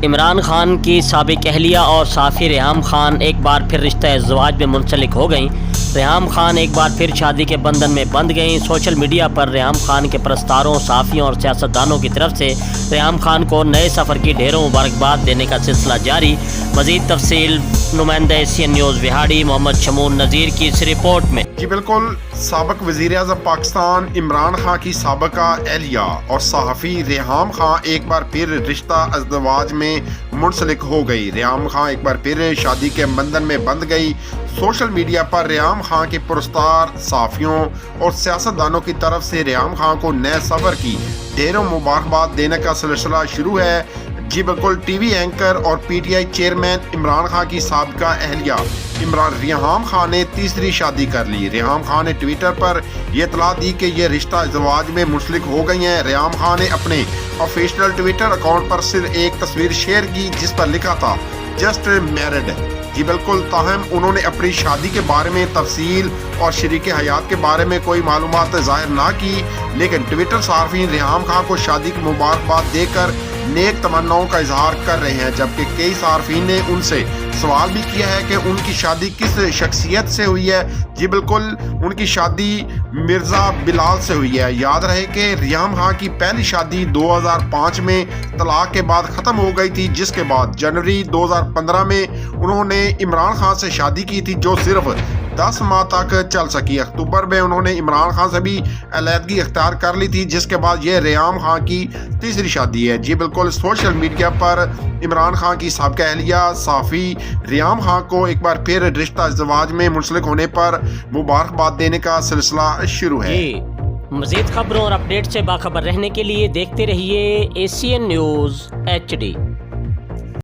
عمران خان کی سابق اہلیہ اور صحافی ریحام خان ایک بار پھر رشتہ ازدواج میں منسلک ہو گئیں۔ ریحام خان ایک بار پھر شادی کے بندھن میں بندھ گئیں۔ سوشل میڈیا پر ریحام خان کے پرستاروں، صحافیوں اور سیاستدانوں کی طرف سے ریحام خان کو نئے سفر کی ڈھیروں مبارکباد دینے کا سلسلہ جاری۔ مزید تفصیل نمائندہ ایشین نیوز وہاڑی محمد شمون نذیر کی اس رپورٹ میں۔ جی بالکل، سابق وزیر اعظم پاکستان عمران خان کی سابقہ اہلیہ اور صحافی ریحام خان ایک بار پھر رشتہ ازدواج میں منسلک ہو گئی۔ ریحام خان ایک بار پھر شادی کے بندھن میں بندھ گئی۔ سوشل میڈیا پر ریحام خان کے پرستار، صحافیوں اور سیاستدانوں کی طرف سے ریحام خان کو نئے سفر کی ڈھیروں مبارکباد دینے کا سلسلہ شروع ہے۔ جی بالکل، ٹی وی اینکر اور P T I chairman Imran Khan کی سابقہ اہلیہ ریحام خان نے تیسری شادی کر لی۔ ریحام خان نے ٹویٹر پر یہ اطلاع دی کہ یہ رشتہ ازدواج میں منسلک ہو گئی ہیں۔ ریحام خان نے اپنے آفیشیل ٹویٹر اکاؤنٹ پر صرف ایک تصویر شیئر کی جس پر لکھا تھا جسٹ میرڈ۔ جی بالکل، تاہم انہوں نے اپنی شادی کے بارے میں تفصیل اور شریک حیات کے بارے میں کوئی معلومات ظاہر نہ کی، لیکن ٹویٹر صارفین ریحام خان کو شادی کی مبارکباد دے کر نیک تمناؤں کا اظہار کر رہے ہیں، جبکہ کئی صارفین نے ان سے سوال بھی کیا ہے کہ ان کی شادی کس شخصیت سے ہوئی ہے۔ جی بالکل، ان کی شادی مرزا بلال سے ہوئی ہے۔ یاد رہے کہ ریحام خان کی پہلی شادی 2005 میں طلاق کے بعد ختم ہو گئی تھی، جس کے بعد جنوری 2015 میں انہوں نے عمران خان سے شادی کی تھی جو صرف 10 ماہ تک چل سکی۔ اکتوبر میں انہوں نے عمران خان سے بھی علیحدگی اختیار کر لی تھی، جس کے بعد یہ ریحام خان کی تیسری شادی ہے۔ جی بالکل، سوشل میڈیا پر عمران خان کی سابقہ اہلیہ صحافی ریحام خان کو ایک بار پھر رشتہ ازدواج میں منسلک ہونے پر مبارکباد دینے کا سلسلہ شروع ہے۔ مزید خبروں اور اپڈیٹ سے باخبر رہنے کے لیے دیکھتے رہیے ایشین نیوز HD۔